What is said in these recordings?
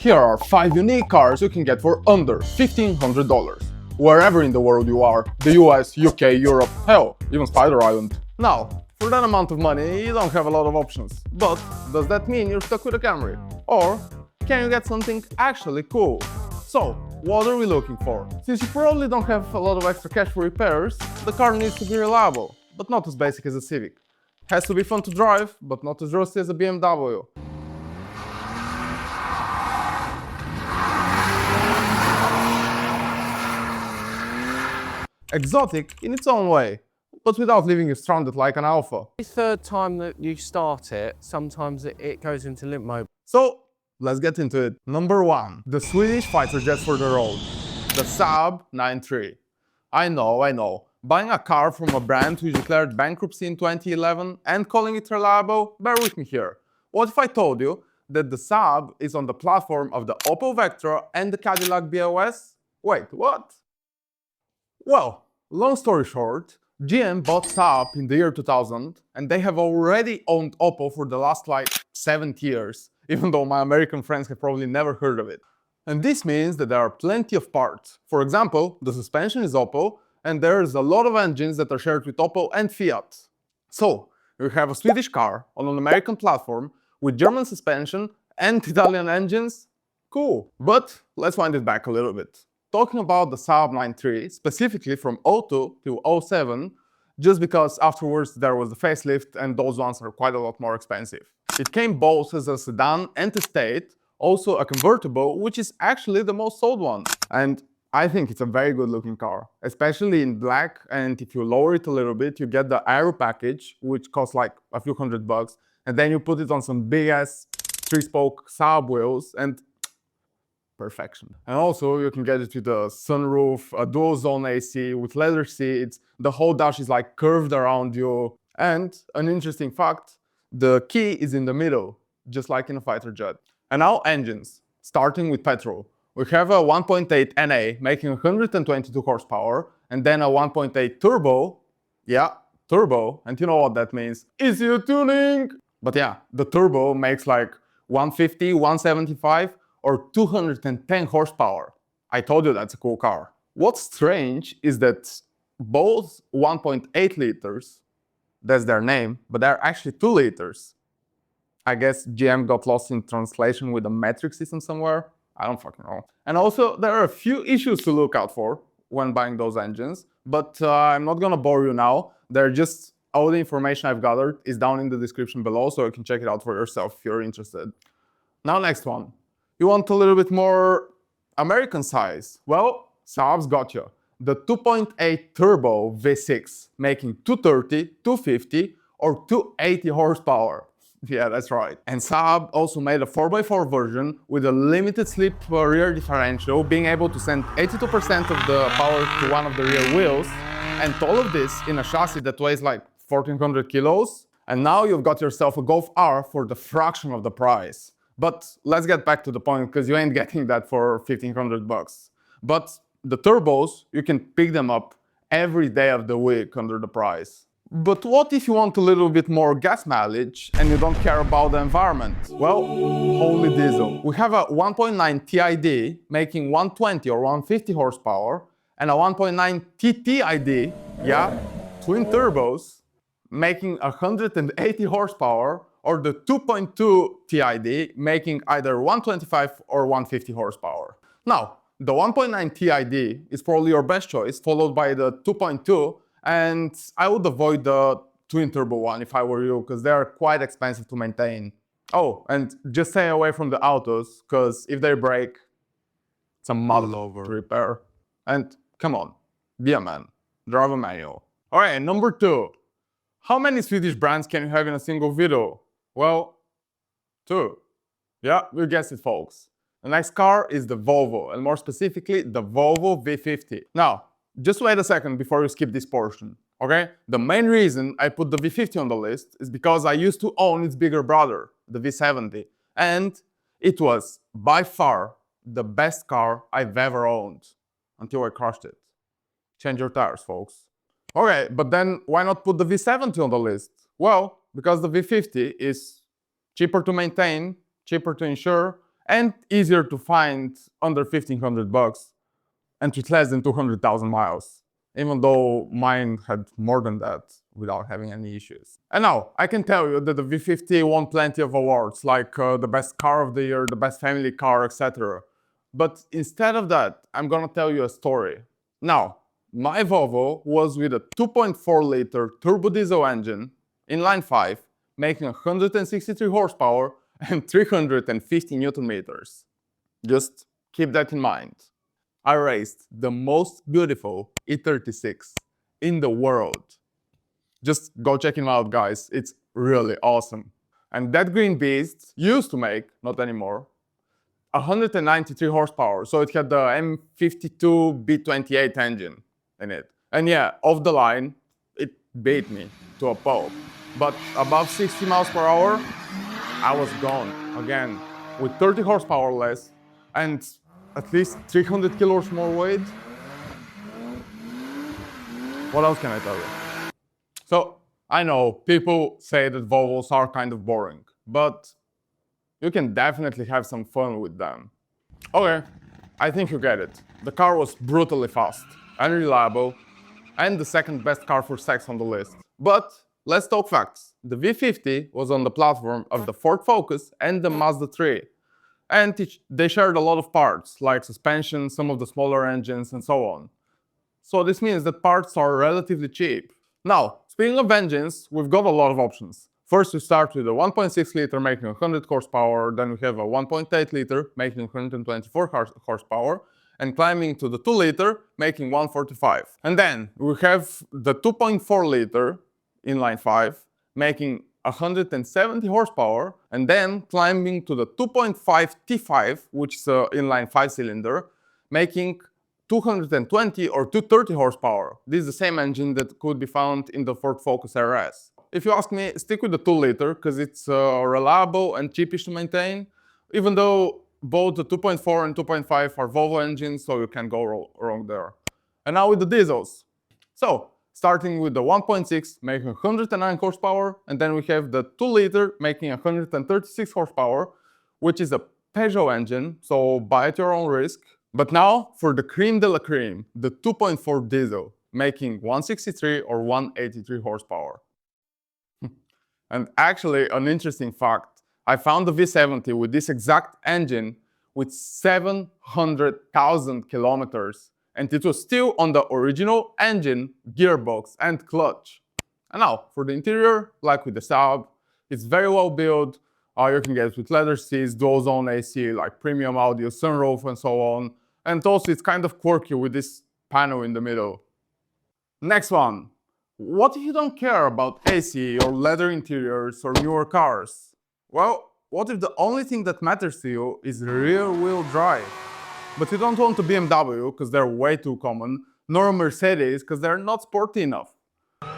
Here are 5 unique cars you can get for under $1,500. Wherever in the world you are, the US, UK, Europe, hell, even Spider Island. Now, for that amount of money, you don't have a lot of options. But does that mean you're stuck with a Camry? Or can you get something actually cool? So, what are we looking for? Since you probably don't have a lot of extra cash for repairs, the car needs to be reliable, but not as basic as a Civic. Has to be fun to drive, but not as rusty as a BMW. Exotic in its own way, but without leaving you stranded like an Alpha. The third time that you start it, sometimes it goes into limp mode. So, let's get into it. Number 1. The Swedish fighter jet for the road. The Saab 9-3. I know. Buying a car from a brand who declared bankruptcy in 2011 and calling it reliable, bear with me here. What if I told you that the Saab is on the platform of the Opel Vectra and the Cadillac BOS? Wait, what? Well, long story short, GM bought Saab in the year 2000 and they have already owned Opel for the last like 70 years, even though my American friends have probably never heard of it. And this means that there are plenty of parts. For example, the suspension is Opel and there's a lot of engines that are shared with Opel and Fiat. So, you have a Swedish car on an American platform with German suspension and Italian engines? Cool. But let's wind it back a little bit. Talking about the Saab 9-3, specifically from 02 to 07, just because afterwards there was the facelift and those ones are quite a lot more expensive. It came both as a sedan and estate, also a convertible, which is actually the most sold one. And I think it's a very good looking car, especially in black, and if you lower it a little bit, you get the aero package, which costs like a few $100, and then you put it on some big ass 3-spoke Saab wheels and perfection. And also you can get it with a sunroof, a dual zone AC with leather seats, the whole dash is like curved around you. And an interesting fact, the key is in the middle, just like in a fighter jet. And now engines, starting with petrol. We have a 1.8 NA making 122 horsepower and then a 1.8 turbo. Yeah, turbo, and you know what that means. ECU tuning! But yeah, the turbo makes like 150, 175 or 210 horsepower. I told you that's a cool car. What's strange is that both 1.8 liters, that's their name, but they're actually 2 liters. I guess GM got lost in translation with the metric system somewhere. I don't fucking know. And also, there are a few issues to look out for when buying those engines, but I'm not gonna bore you now. They're just all the information I've gathered is down in the description below, so you can check it out for yourself if you're interested. Now, next one. You want a little bit more American size? Well, Saab's got you. The 2.8 turbo V6 making 230, 250 or 280 horsepower. Yeah, that's right. And Saab also made a 4x4 version with a limited slip rear differential, being able to send 82% of the power to one of the rear wheels, and all of this in a chassis that weighs like 1400 kilos. And now you've got yourself a Golf R for the fraction of the price. But let's get back to the point, because you ain't getting that for $1,500. But the turbos, you can pick them up every day of the week under the price. But what if you want a little bit more gas mileage and you don't care about the environment? Well, holy diesel. We have a 1.9 TID making 120 or 150 horsepower and a 1.9 TTID, yeah, twin turbos, making 180 horsepower, or the 2.2 TID making either 125 or 150 horsepower. Now, the 1.9 TID is probably your best choice, followed by the 2.2, and I would avoid the twin turbo one if I were you, because they are quite expensive to maintain. Oh, and just stay away from the autos, because if they break, it's a mother to repair. And come on, be a man, drive a manual. Alright, number 2. How many Swedish brands can you have in a single video? Well, 2. Yeah, you guessed it, folks. The next car is the Volvo, and more specifically, the Volvo V50. Now, just wait a second before you skip this portion, okay? The main reason I put the V50 on the list is because I used to own its bigger brother, the V70, and it was by far the best car I've ever owned, until I crushed it. Change your tires, folks. Okay, but then why not put the V70 on the list? Well, because the V50 is cheaper to maintain, cheaper to insure, and easier to find under 1500 bucks and with less than 200,000 miles, even though mine had more than that without having any issues. And now, I can tell you that the V50 won plenty of awards, like the best car of the year, the best family car, etc. But instead of that, I'm gonna tell you a story. Now, my Volvo was with a 2.4-liter turbo diesel engine, inline 5, making 163 horsepower and 350 newton meters. Just keep that in mind. I raced the most beautiful E36 in the world. Just go check him out, guys. It's really awesome. And that green beast used to make, not anymore, 193 horsepower. So it had the M52 B28 engine in it. And yeah, off the line, it beat me to a pulp. But above 60 miles per hour, I was gone again with 30 horsepower less and at least 300 kilos more weight. What else can I tell you? So, I know people say that Volvos are kind of boring, but you can definitely have some fun with them. Okay, I think you get it. The car was brutally fast, unreliable, and the second best car for sex on the list. But let's talk facts. The V50 was on the platform of the Ford Focus and the Mazda 3. And they shared a lot of parts, like suspension, some of the smaller engines, and so on. So this means that parts are relatively cheap. Now, speaking of engines, we've got a lot of options. First, we start with a 1.6 liter making 100 horsepower, then we have a 1.8 liter making 124 horsepower, and climbing to the 2 liter making 145. And then we have the 2.4 liter inline 5 making 170 horsepower, and then climbing to the 2.5 T5, which is an inline 5-cylinder, making 220 or 230 horsepower. This is the same engine that could be found in the Ford Focus RS. If you ask me, stick with the 2 liter because it's reliable and cheapish to maintain, even though both the 2.4 and 2.5 are Volvo engines, so you can't go wrong there. And now with the diesels. So, starting with the 1.6 making 109 horsepower, and then we have the 2 liter making 136 horsepower, which is a Peugeot engine, so buy at your own risk. But now for the cream de la cream, the 2.4 diesel making 163 or 183 horsepower. And actually, an interesting fact, I found the V70 with this exact engine with 700,000 kilometers, and it was still on the original engine, gearbox, and clutch. And now, for the interior, like with the Saab, it's very well built. You can get it with leather seats, dual zone AC, like premium audio, sunroof, and so on. And also, it's kind of quirky with this panel in the middle. Next one. What if you don't care about AC or leather interiors or newer cars? Well, what if the only thing that matters to you is rear-wheel drive? But you don't want a BMW because they're way too common, nor a Mercedes because they're not sporty enough.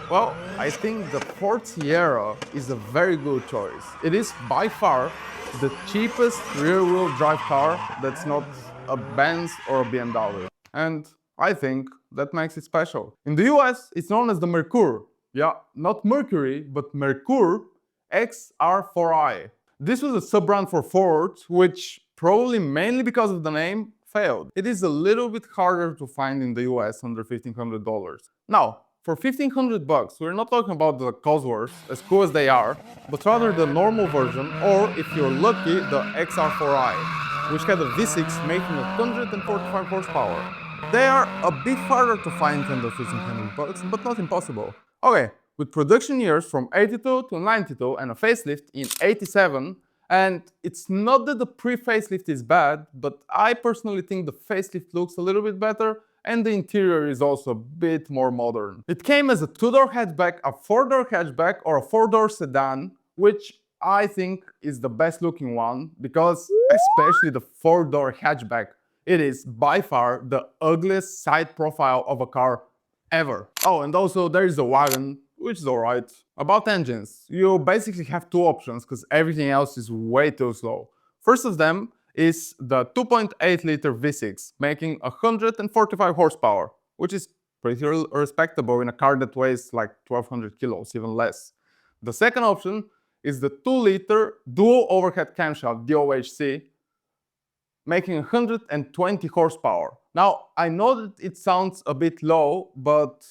Well, I think the Ford Sierra is a very good choice. It is by far the cheapest rear-wheel drive car that's not a Benz or a BMW. And I think that makes it special. In the US, it's known as the Mercure. Yeah, not Mercury, but Mercure XR4i. This was a sub-brand for Ford, which probably mainly because of the name, failed. It is a little bit harder to find in the US under $1,500. Now, for 1,500 bucks, we're not talking about the Cosworths, as cool as they are, but rather the normal version, or if you're lucky, the XR4i, which had a V6 making 145 horsepower. They are a bit harder to find than the 1,500 bucks, but not impossible. Okay, with production years from 82 to 92 and a facelift in 87, and it's not that the pre-facelift is bad, but I personally think the facelift looks a little bit better, and the interior is also a bit more modern. It came as a 2-door hatchback, a 4-door hatchback, or a 4-door sedan, which I think is the best looking one, because especially the 4-door hatchback, it is by far the ugliest side profile of a car ever. Oh, and also there is a wagon, which is alright. About engines, you basically have two options because everything else is way too slow. First of them is the 2.8 liter V6 making 145 horsepower, which is pretty respectable in a car that weighs like 1200 kilos, even less. The second option is the 2 liter dual overhead camshaft DOHC making 120 horsepower. Now, I know that it sounds a bit low, but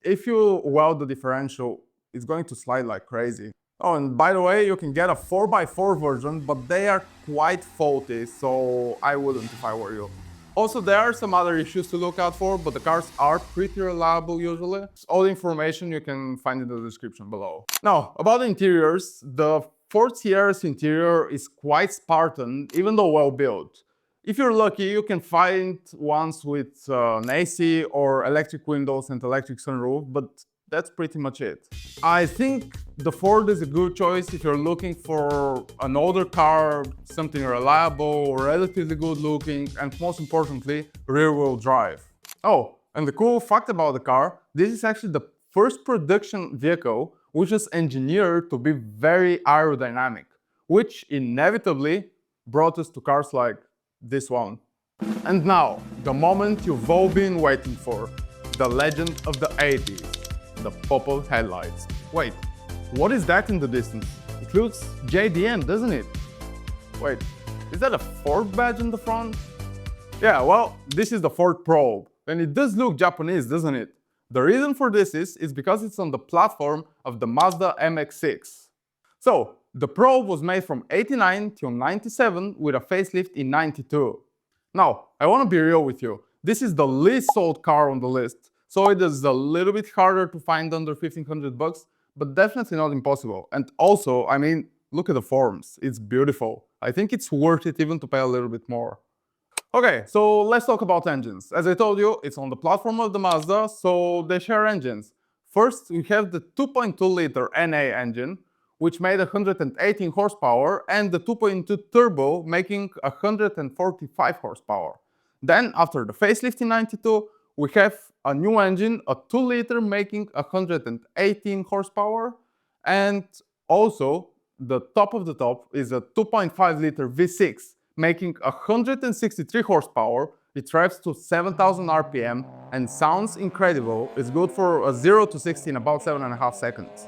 if you weld the differential, it's going to slide like crazy. Oh, and by the way, you can get a 4x4 version, but they are quite faulty, so I wouldn't if I were you. Also, there are some other issues to look out for, but the cars are pretty reliable usually. All the information you can find in the description below. Now, about the interiors, the Ford Sierra's interior is quite Spartan, even though well built. If you're lucky, you can find ones with an AC or electric windows and electric sunroof, but that's pretty much it. I think the Ford is a good choice if you're looking for an older car, something reliable, relatively good looking, and most importantly, rear-wheel drive. Oh, and the cool fact about the car, this is actually the first production vehicle which is engineered to be very aerodynamic, which inevitably brought us to cars like this one. And now, the moment you've all been waiting for, the legend of the 80s. The purple headlights. Wait, what is that in the distance? It looks JDM, doesn't it? Wait, is that a Ford badge in the front? Yeah, well, this is the Ford Probe, and it does look Japanese, doesn't it? The reason for this is because it's on the platform of the Mazda MX-6. So, the Probe was made from 89 till 97 with a facelift in 92. Now, I want to be real with you. This is the least sold car on the list. So it is a little bit harder to find under 1500 bucks, but definitely not impossible. And also, I mean, look at the forms. It's beautiful. I think it's worth it even to pay a little bit more. Okay, so let's talk about engines. As I told you, it's on the platform of the Mazda, so they share engines. First, we have the 2.2-liter NA engine, which made 118 horsepower, and the 2.2 turbo making 145 horsepower. Then, after the facelift in 92, we have a new engine, a 2-liter making 118 horsepower, and also the top of the top is a 2.5-liter V6 making 163 horsepower. It revs to 7,000 RPM and sounds incredible. It's good for a 0 to 60 in about 7.5 seconds.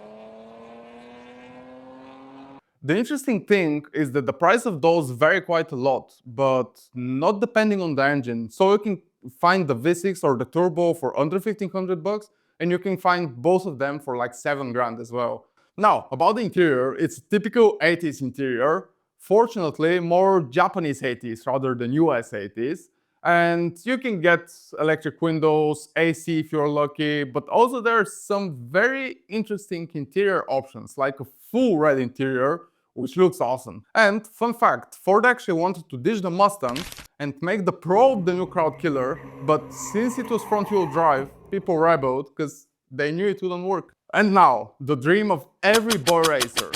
The interesting thing is that the price of those vary quite a lot, but not depending on the engine. So you can find the V6 or the turbo for under 1500 bucks, and you can find both of them for like 7 grand as well. Now, about the interior, it's a typical 80s interior. Fortunately, more Japanese 80s rather than US 80s. And you can get electric windows, AC if you're lucky, but also there are some very interesting interior options, like a full red interior, which looks awesome. And fun fact, Ford actually wanted to ditch the Mustang and make the Probe the new crowd killer, but since it was front-wheel drive, people rebelled because they knew it wouldn't work. And now, the dream of every boy racer,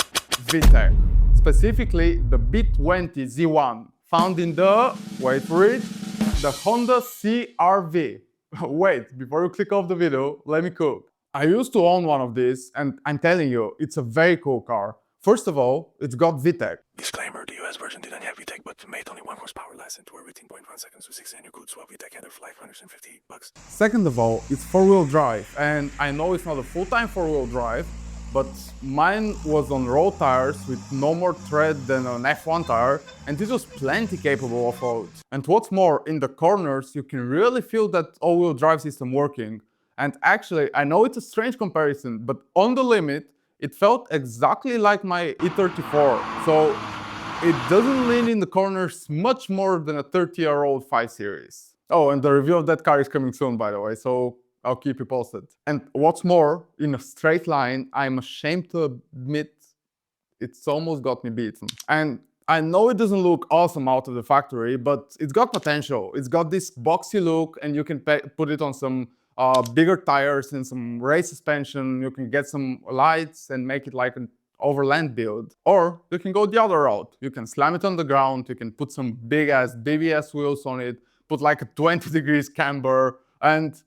VTEC. Specifically, the B20 Z1, found in the, wait for it, the Honda CR-V. Wait, before you click off the video, let me cook. I used to own one of these, and I'm telling you, it's a very cool car. First of all, it's got VTEC. Disclaimer, the US version didn't have VTEC, but made only 1 horsepower less and were within 0.1 seconds to 6 annual goods, while VTEC had for like 150 bucks. Second of all, it's four-wheel drive, and I know it's not a full-time four-wheel drive, but mine was on road tires with no more tread than an F1 tire, and it was plenty capable of road. And what's more, in the corners, you can really feel that all-wheel drive system working. And actually, I know it's a strange comparison, but on the limit, it felt exactly like my E34. So it doesn't lean in the corners much more than a 30-year-old 5 Series. Oh, and the review of that car is coming soon, by the way, so I'll keep you posted. And what's more, in a straight line, I'm ashamed to admit it's almost got me beaten. And I know it doesn't look awesome out of the factory, but it's got potential. It's got this boxy look, and you can put it on some bigger tires and some race suspension. You can get some lights and make it like an overland build. Or you can go the other route. You can slam it on the ground, you can put some big-ass BBS wheels on it, put like a 20 degrees camber, and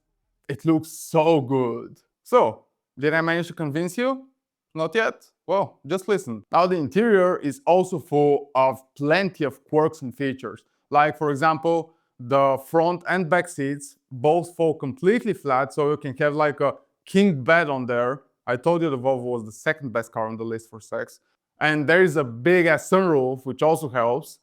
it looks so good. So, did I manage to convince you? Not yet? Well, just listen. Now the interior is also full of plenty of quirks and features. Like, for example, the front and back seats both fall completely flat, so you can have like a king bed on there. I told you the Volvo was the second best car on the list for sex. And there is a big ass sunroof, which also helps.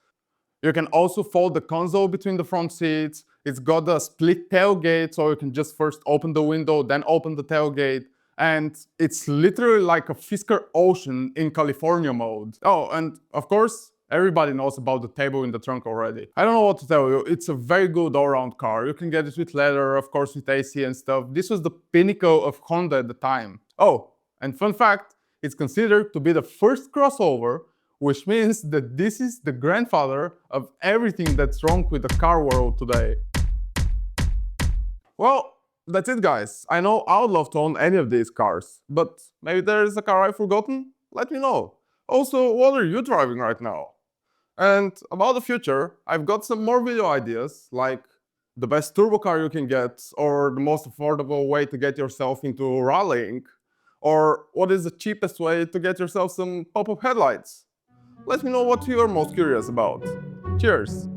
You can also fold the console between the front seats. It's got a split tailgate, so you can just first open the window, then open the tailgate. And it's literally like a Fisker Ocean in California mode. Oh, and of course, everybody knows about the table in the trunk already. I don't know what to tell you, it's a very good all-around car. You can get it with leather, of course with AC and stuff. This was the pinnacle of Honda at the time. Oh, and fun fact, it's considered to be the first crossover, which means that this is the grandfather of everything that's wrong with the car world today. Well, that's it guys. I know I would love to own any of these cars, but maybe there is a car I've forgotten? Let me know. Also, what are you driving right now? And about the future, I've got some more video ideas, like the best turbo car you can get, or the most affordable way to get yourself into rallying, or what is the cheapest way to get yourself some pop-up headlights. Let me know what you are most curious about. Cheers!